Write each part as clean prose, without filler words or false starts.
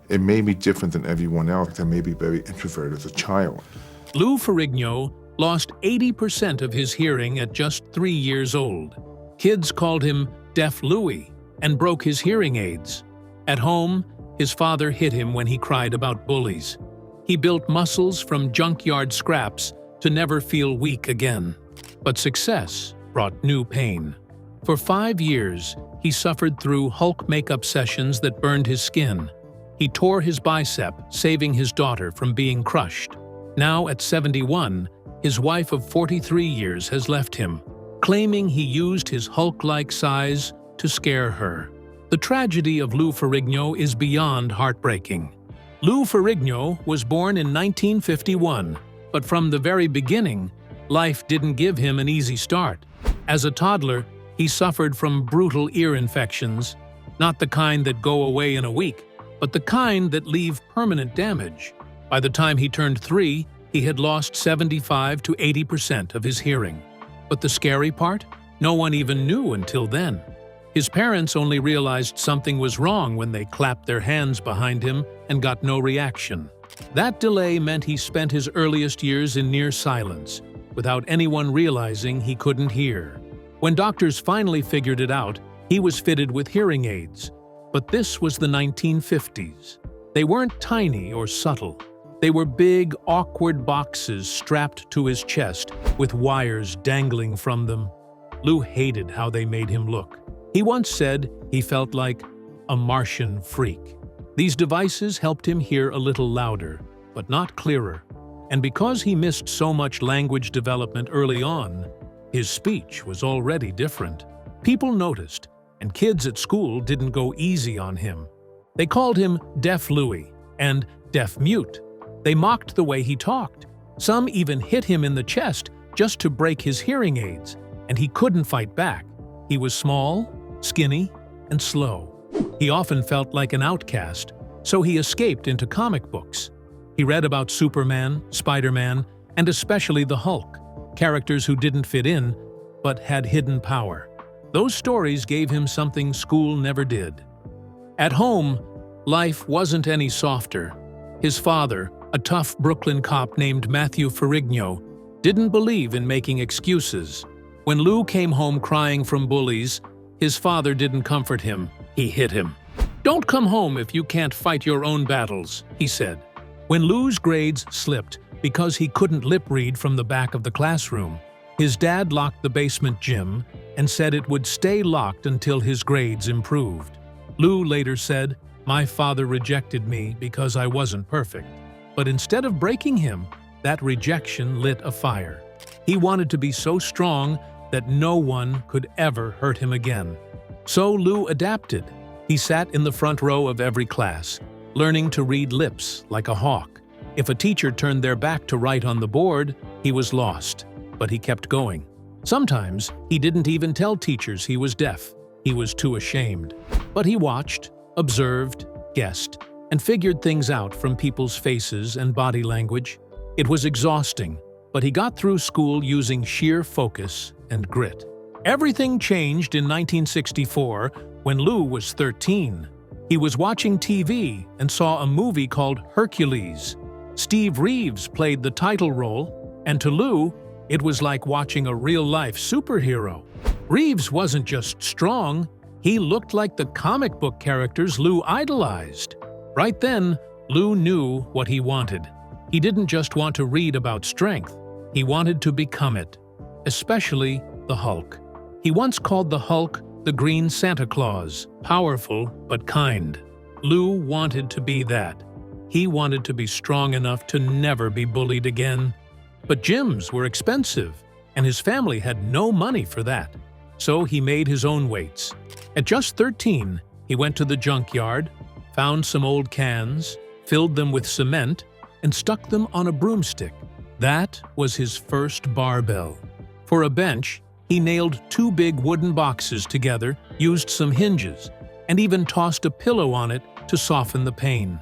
It made me different than everyone else. I may be very introverted as a child. Lou Ferrigno lost 80% of his hearing at just 3 years old. Kids called him Deaf Louie and broke his hearing aids. At home, his father hit him when he cried about bullies. He built muscles from junkyard scraps to never feel weak again. But success brought new pain. For 5 years, he suffered through Hulk makeup sessions that burned his skin. He tore his bicep, saving his daughter from being crushed. Now at 71, his wife of 43 years has left him, claiming he used his Hulk-like size to scare her. The tragedy of Lou Ferrigno is beyond heartbreaking. Lou Ferrigno was born in 1951, but from the very beginning, life didn't give him an easy start. As a toddler, he suffered from brutal ear infections, not the kind that go away in a week, but the kind that leave permanent damage. By the time he turned 3, he had lost 75 to 80% of his hearing. But the scary part? No one even knew until then. His parents only realized something was wrong when they clapped their hands behind him and got no reaction. That delay meant he spent his earliest years in near silence, without anyone realizing he couldn't hear. When doctors finally figured it out, he was fitted with hearing aids. But this was the 1950s. They weren't tiny or subtle. They were big, awkward boxes strapped to his chest, with wires dangling from them. Lou hated how they made him look. He once said he felt like a Martian freak. These devices helped him hear a little louder, but not clearer. And because he missed so much language development early on, his speech was already different. People noticed, and kids at school didn't go easy on him. They called him Deaf Louie and Deaf Mute. They mocked the way he talked. Some even hit him in the chest just to break his hearing aids, and he couldn't fight back. He was small, skinny, and slow. He often felt like an outcast, so he escaped into comic books. He read about Superman, Spider-Man, and especially the Hulk, characters who didn't fit in, but had hidden power. Those stories gave him something school never did. At home, life wasn't any softer. His father, a tough Brooklyn cop named Matthew Ferrigno, didn't believe in making excuses. When Lou came home crying from bullies, his father didn't comfort him. He hit him. "Don't come home if you can't fight your own battles," he said. When Lou's grades slipped because he couldn't lip read from the back of the classroom, his dad locked the basement gym and said it would stay locked until his grades improved. Lou later said, "My father rejected me because I wasn't perfect." But instead of breaking him, that rejection lit a fire. He wanted to be so strong that no one could ever hurt him again. So Lou adapted. He sat in the front row of every class, learning to read lips like a hawk. If a teacher turned their back to write on the board, he was lost, but he kept going. Sometimes he didn't even tell teachers he was deaf. He was too ashamed. But he watched, observed, guessed, and figured things out from people's faces and body language. It was exhausting, but he got through school using sheer focus and grit. Everything changed in 1964 when Lou was 13. He was watching TV and saw a movie called Hercules. Steve Reeves played the title role, and to Lou, it was like watching a real-life superhero. Reeves wasn't just strong, he looked like the comic book characters Lou idolized. Right then, Lou knew what he wanted. He didn't just want to read about strength, he wanted to become it, especially the Hulk. He once called the Hulk the Green Santa Claus, powerful but kind. Lou wanted to be that. He wanted to be strong enough to never be bullied again. But gyms were expensive, and his family had no money for that. So he made his own weights. At just 13, he went to the junkyard, found some old cans, filled them with cement, and stuck them on a broomstick. That was his first barbell. For a bench, he nailed 2 big wooden boxes together, used some hinges, and even tossed a pillow on it to soften the pain.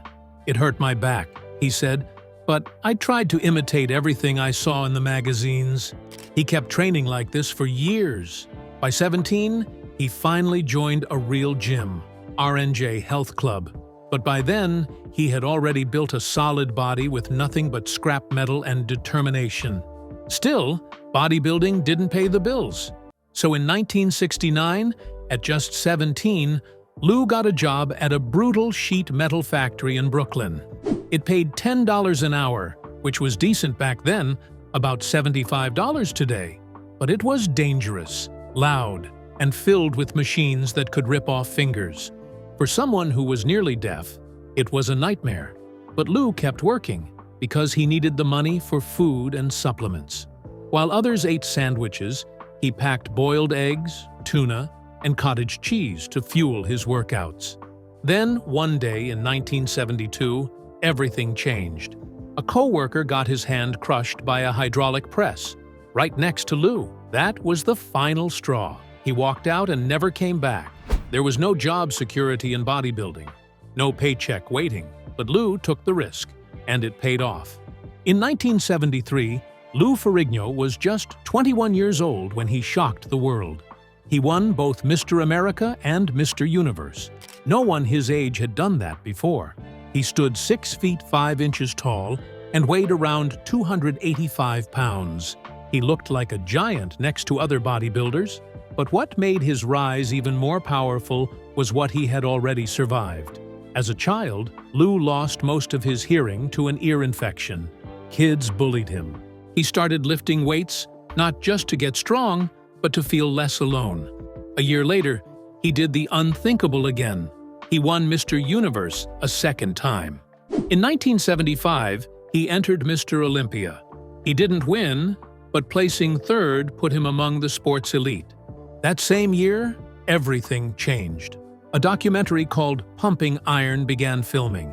"It hurt my back," he said, "but I tried to imitate everything I saw in the magazines." He kept training like this for years. By 17, he finally joined a real gym, R&J Health Club. But by then, he had already built a solid body with nothing but scrap metal and determination. Still, bodybuilding didn't pay the bills. So in 1969, at just 17, Lou got a job at a brutal sheet metal factory in Brooklyn. It paid $10 an hour, which was decent back then, about $75 today. But it was dangerous, loud, and filled with machines that could rip off fingers. For someone who was nearly deaf, it was a nightmare. But Lou kept working because he needed the money for food and supplements. While others ate sandwiches, he packed boiled eggs, tuna, and cottage cheese to fuel his workouts. Then, one day in 1972, everything changed. A co-worker got his hand crushed by a hydraulic press, right next to Lou. That was the final straw. He walked out and never came back. There was no job security in bodybuilding, no paycheck waiting, but Lou took the risk, and it paid off. In 1973, Lou Ferrigno was just 21 years old when he shocked the world. He won both Mr. America and Mr. Universe. No one his age had done that before. He stood 6 feet 5 inches tall and weighed around 285 pounds. He looked like a giant next to other bodybuilders. But what made his rise even more powerful was what he had already survived. As a child, Lou lost most of his hearing to an ear infection. Kids bullied him. He started lifting weights, not just to get strong, but to feel less alone. A year later, he did the unthinkable again. He won Mr. Universe a second time. In 1975, he entered Mr. Olympia. He didn't win, but placing third put him among the sports elite. That same year, everything changed. A documentary called Pumping Iron began filming.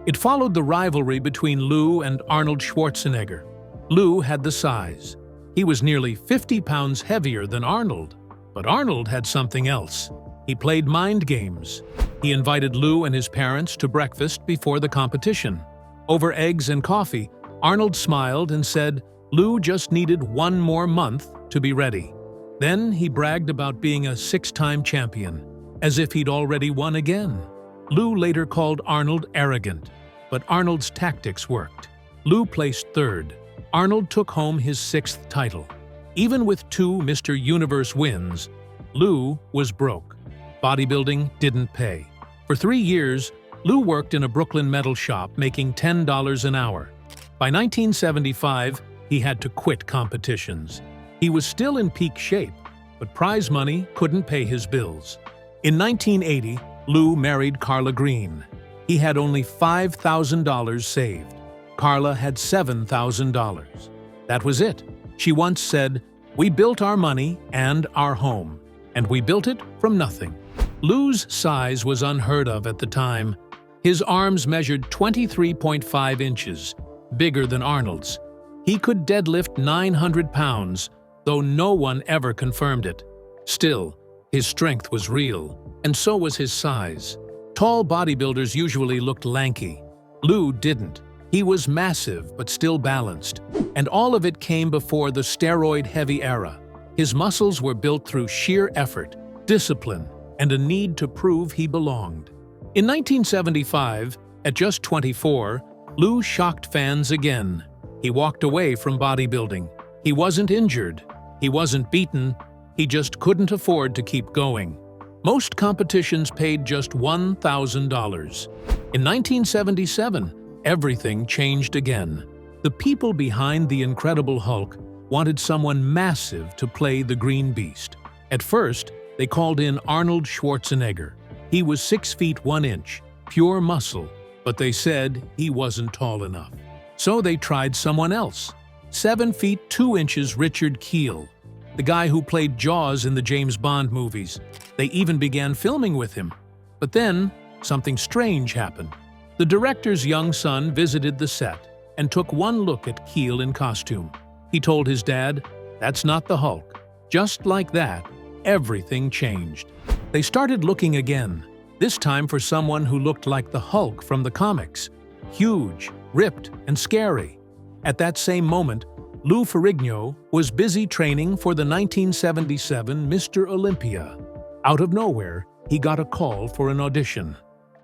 It followed the rivalry between Lou and Arnold Schwarzenegger. Lou had the size. He was nearly 50 pounds heavier than Arnold. But Arnold had something else. He played mind games. He invited Lou and his parents to breakfast before the competition. Over eggs and coffee, Arnold smiled and said Lou just needed 1 more month to be ready. Then he bragged about being a 6-time champion, as if he'd already won again. Lou later called Arnold arrogant, but Arnold's tactics worked. Lou placed third. Arnold took home his 6th title. Even with 2 Mr. Universe wins, Lou was broke. Bodybuilding didn't pay. For 3 years, Lou worked in a Brooklyn metal shop making $10 an hour. By 1975, he had to quit competitions. He was still in peak shape, but prize money couldn't pay his bills. In 1980, Lou married Carla Green. He had only $5,000 saved. Carla had $7,000. That was it. She once said, "We built our money and our home, and we built it from nothing." Lou's size was unheard of at the time. His arms measured 23.5 inches, bigger than Arnold's. He could deadlift 900 pounds, though no one ever confirmed it. Still, his strength was real, and so was his size. Tall bodybuilders usually looked lanky. Lou didn't. He was massive but still balanced, and all of it came before the steroid-heavy era. His muscles were built through sheer effort, discipline, and a need to prove he belonged. In 1975, at just 24, Lou shocked fans again. He walked away from bodybuilding. He wasn't injured. He wasn't beaten. He just couldn't afford to keep going. Most competitions paid just $1,000. In 1977, everything changed again. The people behind the Incredible Hulk wanted someone massive to play the Green Beast. At first, they called in Arnold Schwarzenegger. He was 6 feet 1 inch, pure muscle, but they said he wasn't tall enough. So they tried someone else. 7 feet 2 inches Richard Kiel, the guy who played Jaws in the James Bond movies. They even began filming with him. But then, something strange happened. The director's young son visited the set and took one look at Kiel in costume. He told his dad, "That's not the Hulk." Just like that, everything changed. They started looking again, this time for someone who looked like the Hulk from the comics. Huge, ripped, and scary. At that same moment, Lou Ferrigno was busy training for the 1977 Mr. Olympia. Out of nowhere, he got a call for an audition.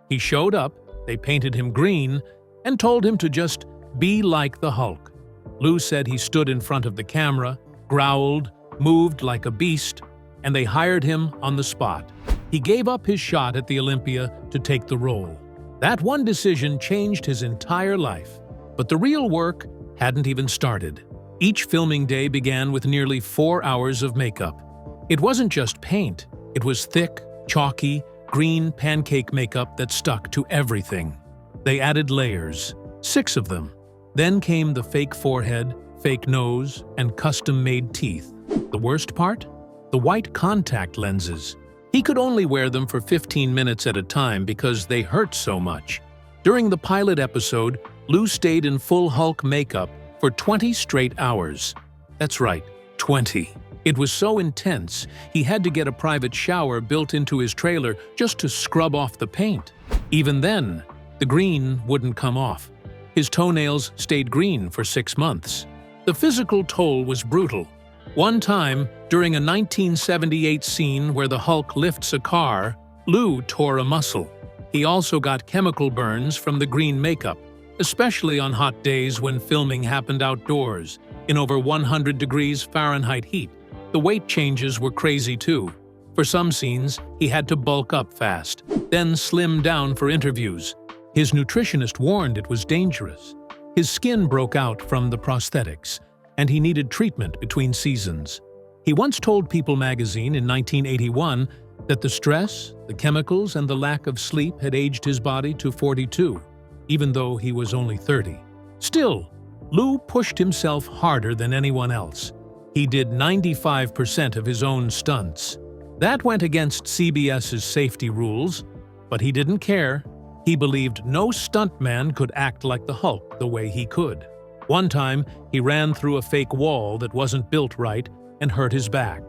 He showed up, They painted him green and told him to just be like the Hulk. Lou said he stood in front of the camera, growled, moved like a beast, and they hired him on the spot. He gave up his shot at the Olympia to take the role. That one decision changed his entire life. But the real work hadn't even started. Each filming day began with nearly 4 hours of makeup. It wasn't just paint. It was thick, chalky, green pancake makeup that stuck to everything. They added layers, 6 of them. Then came the fake forehead, fake nose, and custom-made teeth. The worst part? The white contact lenses. He could only wear them for 15 minutes at a time because they hurt so much. During the pilot episode, Lou stayed in full Hulk makeup for 20 straight hours. That's right, 20. It was so intense, he had to get a private shower built into his trailer just to scrub off the paint. Even then, the green wouldn't come off. His toenails stayed green for 6 months. The physical toll was brutal. One time, during a 1978 scene where the Hulk lifts a car, Lou tore a muscle. He also got chemical burns from the green makeup, especially on hot days when filming happened outdoors, in over 100 degrees Fahrenheit heat. The weight changes were crazy too. For some scenes, he had to bulk up fast, then slim down for interviews. His nutritionist warned it was dangerous. His skin broke out from the prosthetics, and he needed treatment between seasons. He once told People magazine in 1981 that the stress, the chemicals, and the lack of sleep had aged his body to 42, even though he was only 30. Still, Lou pushed himself harder than anyone else. He did 95% of his own stunts. That went against CBS's safety rules, but he didn't care. He believed no stuntman could act like the Hulk the way he could. One time, he ran through a fake wall that wasn't built right and hurt his back,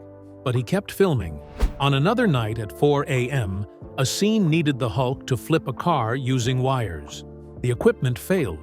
but he kept filming. On another night at 4 a.m., a scene needed the Hulk to flip a car using wires. The equipment failed.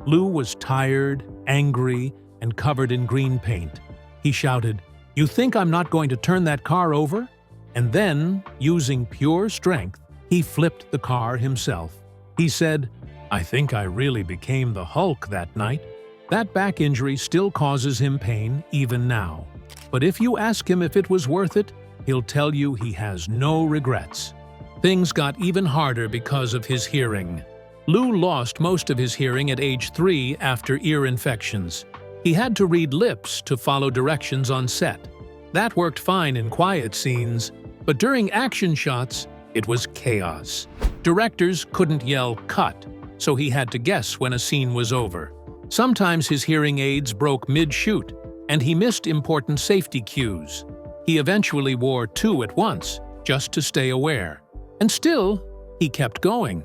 Lou was tired, angry, and covered in green paint. He shouted, "You think I'm not going to turn that car over?" And then, using pure strength, he flipped the car himself. He said, "I think I really became the Hulk that night." That back injury still causes him pain even now. But if you ask him if it was worth it, he'll tell you he has no regrets. Things got even harder because of his hearing. Lou lost most of his hearing at age 3 after ear infections. He had to read lips to follow directions on set. That worked fine in quiet scenes, but during action shots, it was chaos. Directors couldn't yell "cut," so he had to guess when a scene was over. Sometimes his hearing aids broke mid-shoot, and he missed important safety cues. He eventually wore 2 at once, just to stay aware. And still, he kept going.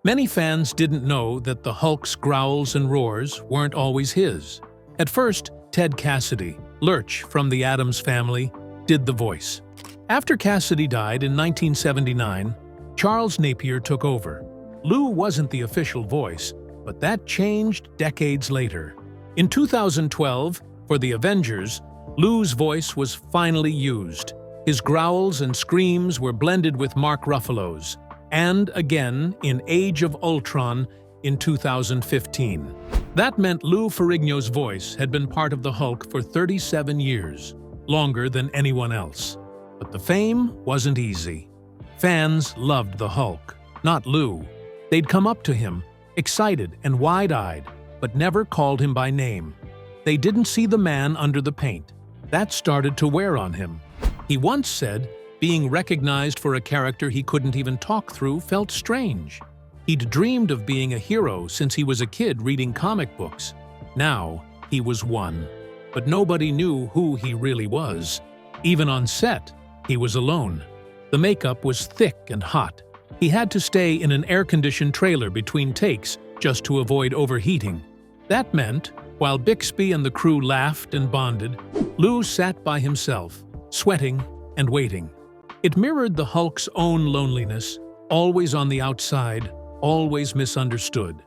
Many fans didn't know that the Hulk's growls and roars weren't always his. At first, Ted Cassidy, Lurch from the Addams Family, did the voice. After Cassidy died in 1979, Charles Napier took over. Lou wasn't the official voice, but that changed decades later. In 2012, for the Avengers, Lou's voice was finally used. His growls and screams were blended with Mark Ruffalo's, and again in Age of Ultron in 2015. That meant Lou Ferrigno's voice had been part of the Hulk for 37 years, longer than anyone else. But the fame wasn't easy. Fans loved the Hulk, not Lou. They'd come up to him, excited and wide-eyed, but never called him by name. They didn't see the man under the paint. That started to wear on him. He once said being recognized for a character he couldn't even talk through felt strange. He'd dreamed of being a hero since he was a kid reading comic books. Now, he was one. But nobody knew who he really was. Even on set, he was alone. The makeup was thick and hot. He had to stay in an air-conditioned trailer between takes just to avoid overheating. That meant, while Bixby and the crew laughed and bonded, Lou sat by himself, sweating and waiting. It mirrored the Hulk's own loneliness, always on the outside, always misunderstood.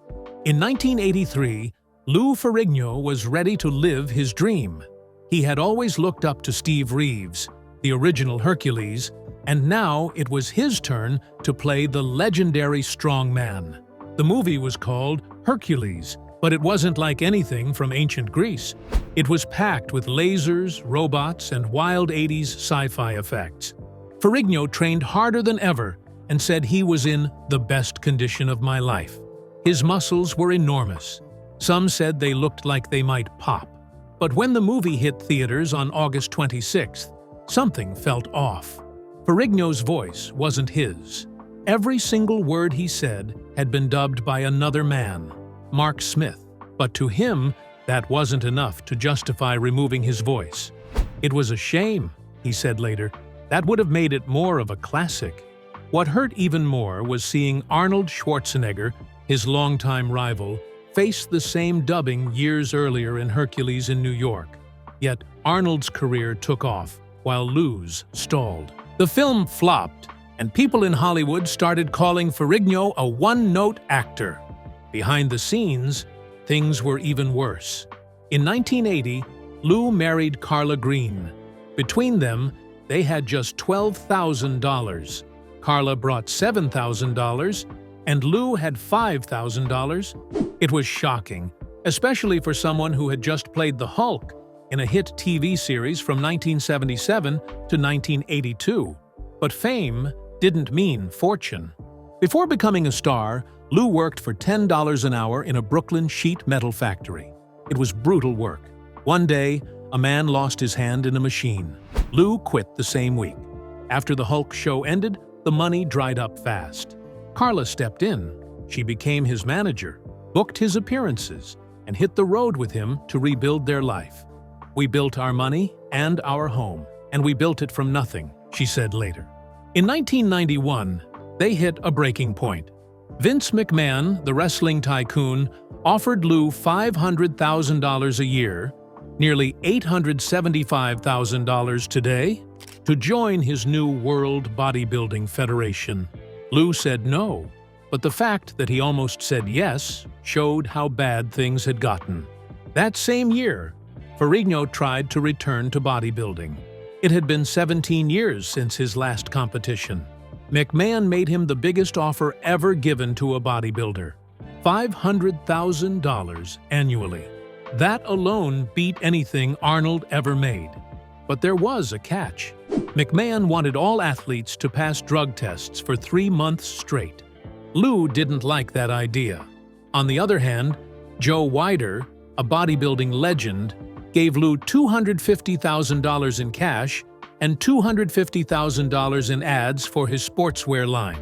In 1983, Lou Ferrigno was ready to live his dream. He had always looked up to Steve Reeves, the original Hercules, and now it was his turn to play the legendary strongman. The movie was called Hercules, but it wasn't like anything from ancient Greece. It was packed with lasers, robots, and wild 80s sci-fi effects. Ferrigno trained harder than ever and said he was in the best condition of my life. His muscles were enormous. Some said they looked like they might pop. But when the movie hit theaters on August 26th, something felt off. Ferrigno's voice wasn't his. Every single word he said had been dubbed by another man, Mark Smith. But to him, that wasn't enough to justify removing his voice. "It was a shame," he said later. "That would have made it more of a classic." What hurt even more was seeing Arnold Schwarzenegger, his longtime rival, face the same dubbing years earlier in Hercules in New York. Yet Arnold's career took off, while Lou's stalled. The film flopped, and people in Hollywood started calling Ferrigno a one-note actor. Behind the scenes, things were even worse. In 1980, Lou married Carla Green. Between them, they had just $12,000. Carla brought $7,000, and Lou had $5,000. It was shocking, especially for someone who had just played the Hulk in a hit TV series from 1977 to 1982. But fame didn't mean fortune. Before becoming a star, Lou worked for $10 an hour in a Brooklyn sheet metal factory. It was brutal work. One day, a man lost his hand in a machine. Lou quit the same week. After the Hulk show ended, the money dried up fast. Carla stepped in. She became his manager, booked his appearances, and hit the road with him to rebuild their life. "We built our money and our home, and we built it from nothing," she said later. In 1991, they hit a breaking point. Vince McMahon, the wrestling tycoon, offered Lou $500,000 a year, nearly $875,000 today, to join his new World Bodybuilding Federation. Lou said no, but the fact that he almost said yes showed how bad things had gotten. That same year, Ferrigno tried to return to bodybuilding. It had been 17 years since his last competition. McMahon made him the biggest offer ever given to a bodybuilder, $500,000 annually. That alone beat anything Arnold ever made. But there was a catch. McMahon wanted all athletes to pass drug tests for 3 months straight. Lou didn't like that idea. On the other hand, Joe Weider, a bodybuilding legend, gave Lou $250,000 in cash and $250,000 in ads for his sportswear line.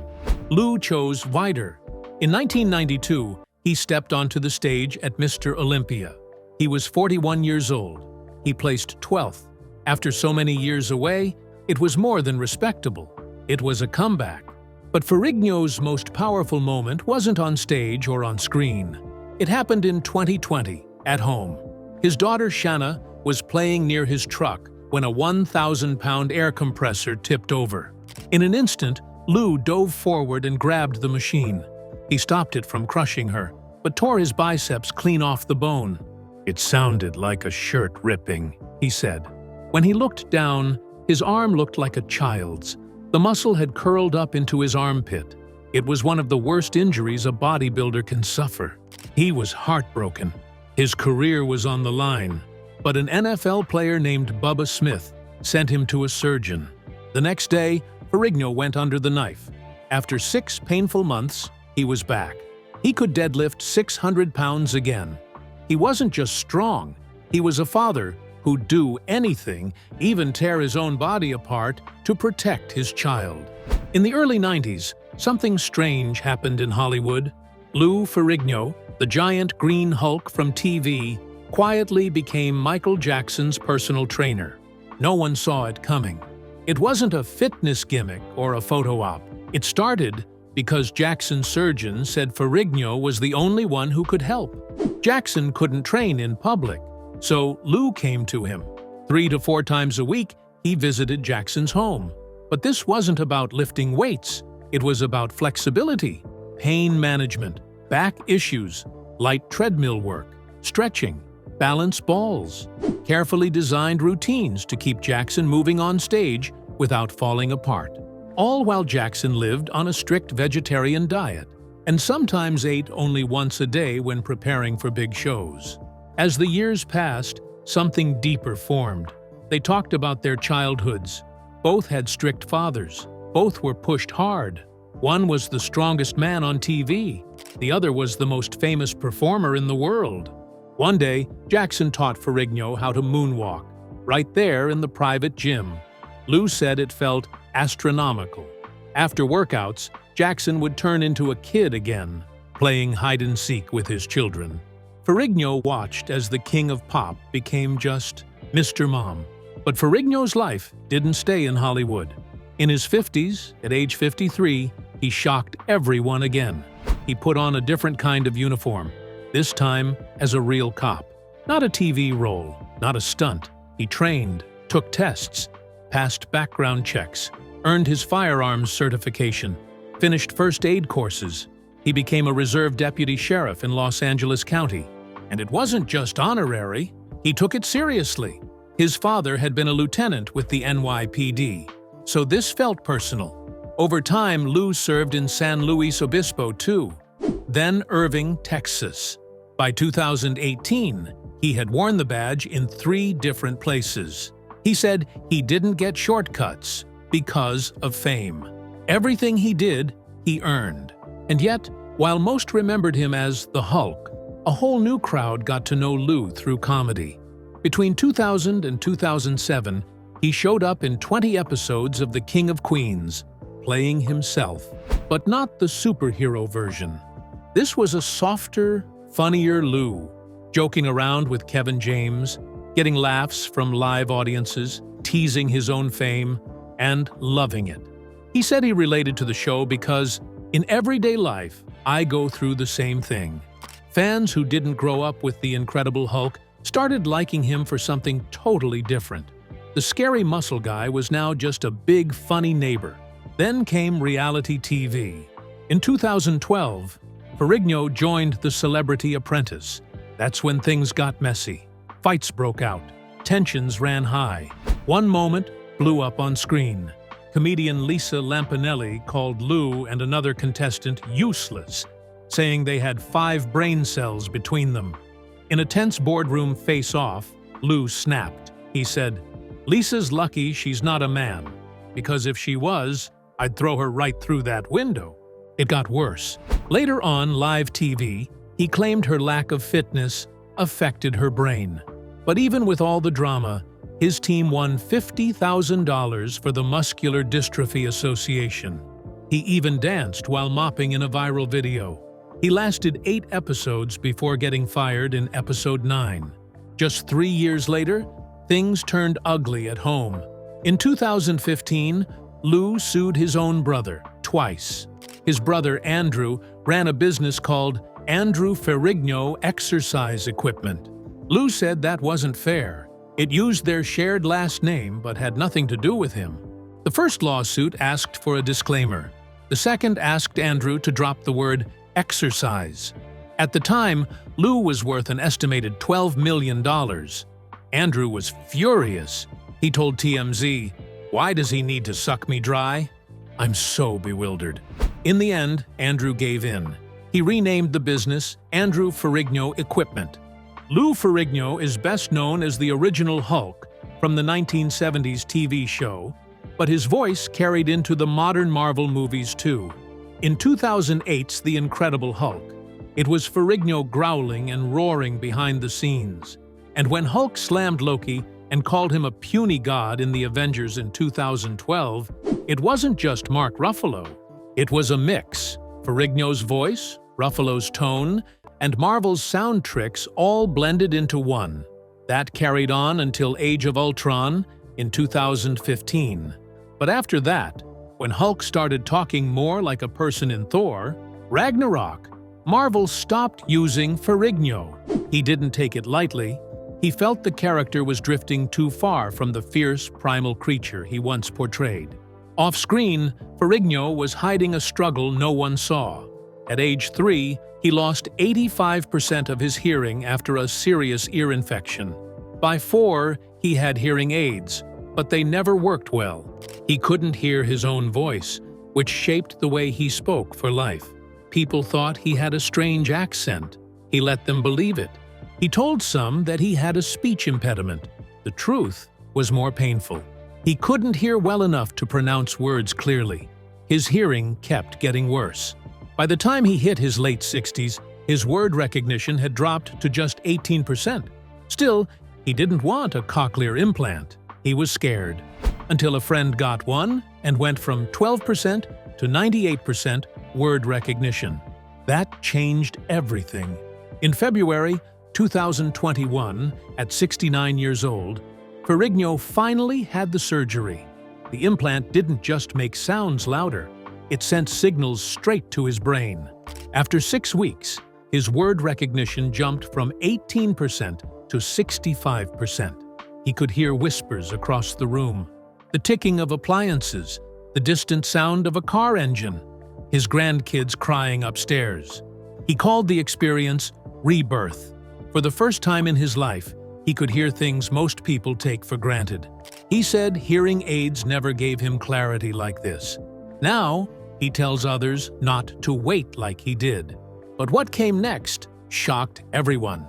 Lou chose Weider. In 1992, he stepped onto the stage at Mr. Olympia. He was 41 years old. He placed 12th. After so many years away, it was more than respectable. It was a comeback. But Ferrigno's most powerful moment wasn't on stage or on screen. It happened in 2020, at home. His daughter Shanna was playing near his truck when a 1,000-pound air compressor tipped over. In an instant, Lou dove forward and grabbed the machine. He stopped it from crushing her, but tore his biceps clean off the bone. "It sounded like a shirt ripping," he said. When he looked down, his arm looked like a child's. The muscle had curled up into his armpit. It was one of the worst injuries a bodybuilder can suffer. He was heartbroken. His career was on the line. But an NFL player named Bubba Smith sent him to a surgeon. The next day, Ferrigno went under the knife. After 6 painful months, he was back. He could deadlift 600 pounds again. He wasn't just strong, he was a father who'd do anything, even tear his own body apart, to protect his child. In the early 90s, something strange happened in Hollywood. Lou Ferrigno, the giant green Hulk from TV, quietly became Michael Jackson's personal trainer. No one saw it coming. It wasn't a fitness gimmick or a photo op. It started because Jackson's surgeon said Ferrigno was the only one who could help. Jackson couldn't train in public, so Lou came to him. 3 to 4 times a week, he visited Jackson's home. But this wasn't about lifting weights. It was about flexibility, pain management, back issues, light treadmill work, stretching, balance balls, carefully designed routines to keep Jackson moving on stage without falling apart. All while Jackson lived on a strict vegetarian diet. and sometimes ate only once a day when preparing for big shows. As the years passed, something deeper formed. They talked about their childhoods. Both had strict fathers. Both were pushed hard. One was the strongest man on TV. The other was the most famous performer in the world. One day, Jackson taught Ferrigno how to moonwalk, right there in the private gym. Lou said it felt astronomical. After workouts, Jackson would turn into a kid again, playing hide-and-seek with his children. Ferrigno watched as the king of pop became just Mr. Mom. But Ferrigno's life didn't stay in Hollywood. In his 50s, at age 53, he shocked everyone again. He put on a different kind of uniform, this time as a real cop. Not a TV role, not a stunt. He trained, took tests, passed background checks, earned his firearms certification, finished first aid courses. He became a reserve deputy sheriff in Los Angeles County. And it wasn't just honorary. He took it seriously. His father had been a lieutenant with the NYPD, so this felt personal. Over time, Lou served in San Luis Obispo too, then Irving, Texas. By 2018, he had worn the badge in 3 different places. He said he didn't get shortcuts because of fame. Everything he did, he earned. And yet, while most remembered him as the Hulk, a whole new crowd got to know Lou through comedy. Between 2000 and 2007, he showed up in 20 episodes of The King of Queens, playing himself, but not the superhero version. This was a softer, funnier Lou, joking around with Kevin James, getting laughs from live audiences, teasing his own fame, and loving it. He said he related to the show because, in everyday life, I go through the same thing. Fans who didn't grow up with the Incredible Hulk started liking him for something totally different. The scary muscle guy was now just a big, funny neighbor. Then came reality TV. In 2012, Ferrigno joined The Celebrity Apprentice. That's when things got messy. Fights broke out. Tensions ran high. One moment blew up on screen. Comedian Lisa Lampanelli called Lou and another contestant useless, saying they had 5 brain cells between them. In a tense boardroom face-off, Lou snapped. He said, "Lisa's lucky she's not a man, because if she was, I'd throw her right through that window." It got worse. Later on live TV, he claimed her lack of fitness affected her brain. But even with all the drama, his team won $50,000 for the Muscular Dystrophy Association. He even danced while mopping in a viral video. He lasted 8 episodes before getting fired in episode 9. Just 3 years later, things turned ugly at home. In 2015, Lou sued his own brother twice. His brother, Andrew, ran a business called Andrew Ferrigno Exercise Equipment. Lou said that wasn't fair. It used their shared last name but had nothing to do with him. The first lawsuit asked for a disclaimer. The second asked Andrew to drop the word exercise. At the time, Lou was worth an estimated $12 million. Andrew was furious. He told TMZ, "Why does he need to suck me dry? I'm so bewildered." In the end, Andrew gave in. He renamed the business Andrew Ferrigno Equipment. Lou Ferrigno is best known as the original Hulk from the 1970s TV show, but his voice carried into the modern Marvel movies too. In 2008's The Incredible Hulk, it was Ferrigno growling and roaring behind the scenes. And when Hulk slammed Loki and called him a puny god in the Avengers in 2012, it wasn't just Mark Ruffalo. It was a mix. Ferrigno's voice, Ruffalo's tone, and Marvel's sound tricks all blended into one. That carried on until Age of Ultron in 2015. But after that, when Hulk started talking more like a person in Thor, Ragnarok, Marvel stopped using Ferrigno. He didn't take it lightly. He felt the character was drifting too far from the fierce, primal creature he once portrayed. Off-screen, Ferrigno was hiding a struggle no one saw. At age 3, he lost 85% of his hearing after a serious ear infection. By 4, he had hearing aids, but they never worked well. He couldn't hear his own voice, which shaped the way he spoke for life. People thought he had a strange accent. He let them believe it. He told some that he had a speech impediment. The truth was more painful. He couldn't hear well enough to pronounce words clearly. His hearing kept getting worse. By the time he hit his late 60s, his word recognition had dropped to just 18%. Still, he didn't want a cochlear implant. He was scared. Until a friend got one and went from 12% to 98% word recognition. That changed everything. In February 2021, at 69 years old, Ferrigno finally had the surgery. The implant didn't just make sounds louder, it sent signals straight to his brain. After 6 weeks, his word recognition jumped from 18% to 65%. He could hear whispers across the room, the ticking of appliances, the distant sound of a car engine, his grandkids crying upstairs. He called the experience rebirth. For the first time in his life, he could hear things most people take for granted. He said hearing aids never gave him clarity like this. Now, he tells others not to wait like he did. But what came next shocked everyone.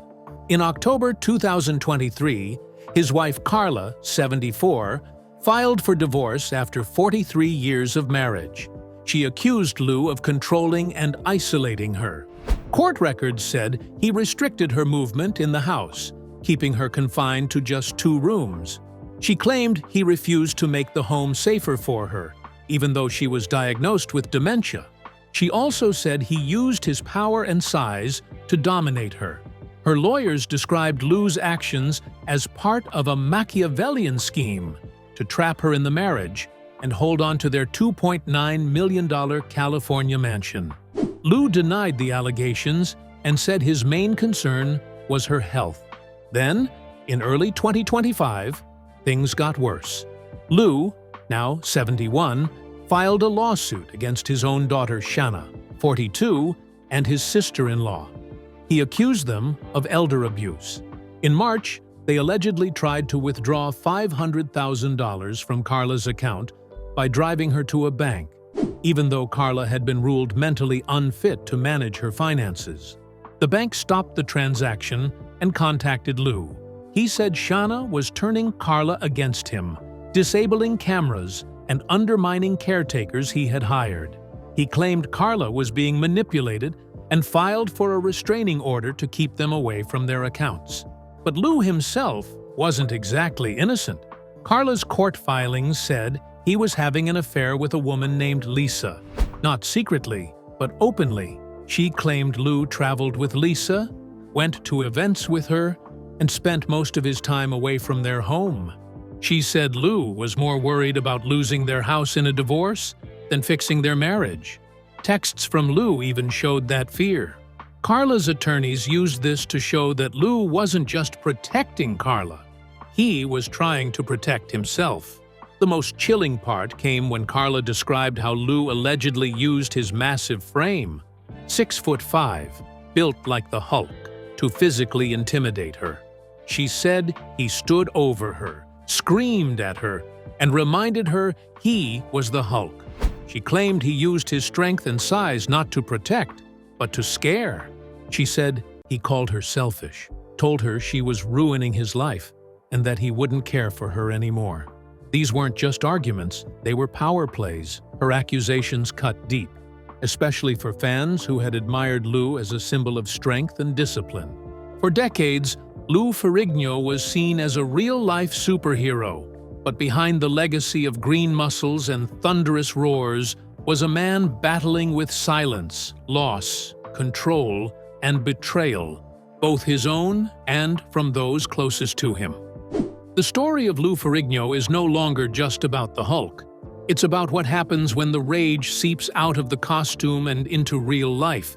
In October 2023, his wife Carla, 74, filed for divorce after 43 years of marriage. She accused Lou of controlling and isolating her. Court records said he restricted her movement in the house, keeping her confined to just 2 rooms. She claimed he refused to make the home safer for her, even though she was diagnosed with dementia. She also said he used his power and size to dominate her. Her lawyers described Lou's actions as part of a Machiavellian scheme to trap her in the marriage and hold on to their $2.9 million California mansion. Lou denied the allegations and said his main concern was her health. Then, in early 2025, things got worse. Lou, now 71, filed a lawsuit against his own daughter Shanna, 42, and his sister-in-law. He accused them of elder abuse. In March, they allegedly tried to withdraw $500,000 from Carla's account by driving her to a bank, even though Carla had been ruled mentally unfit to manage her finances. The bank stopped the transaction and contacted Lou. He said Shanna was turning Carla against him, disabling cameras and undermining caretakers he had hired. He claimed Carla was being manipulated and filed for a restraining order to keep them away from their accounts. But Lou himself wasn't exactly innocent. Carla's court filings said he was having an affair with a woman named Lisa. Not secretly, but openly. She claimed Lou traveled with Lisa, went to events with her, and spent most of his time away from their home. She said Lou was more worried about losing their house in a divorce than fixing their marriage. Texts from Lou even showed that fear. Carla's attorneys used this to show that Lou wasn't just protecting Carla. He was trying to protect himself. The most chilling part came when Carla described how Lou allegedly used his massive frame, 6'5", built like the Hulk, to physically intimidate her. She said he stood over her, screamed at her, and reminded her he was the Hulk. She claimed he used his strength and size not to protect, but to scare. She said he called her selfish, told her she was ruining his life, and that he wouldn't care for her anymore. These weren't just arguments, they were power plays. Her accusations cut deep, especially for fans who had admired Lou as a symbol of strength and discipline. For decades, Lou Ferrigno was seen as a real-life superhero, but behind the legacy of green muscles and thunderous roars was a man battling with silence, loss, control, and betrayal, both his own and from those closest to him. The story of Lou Ferrigno is no longer just about the Hulk. It's about what happens when the rage seeps out of the costume and into real life.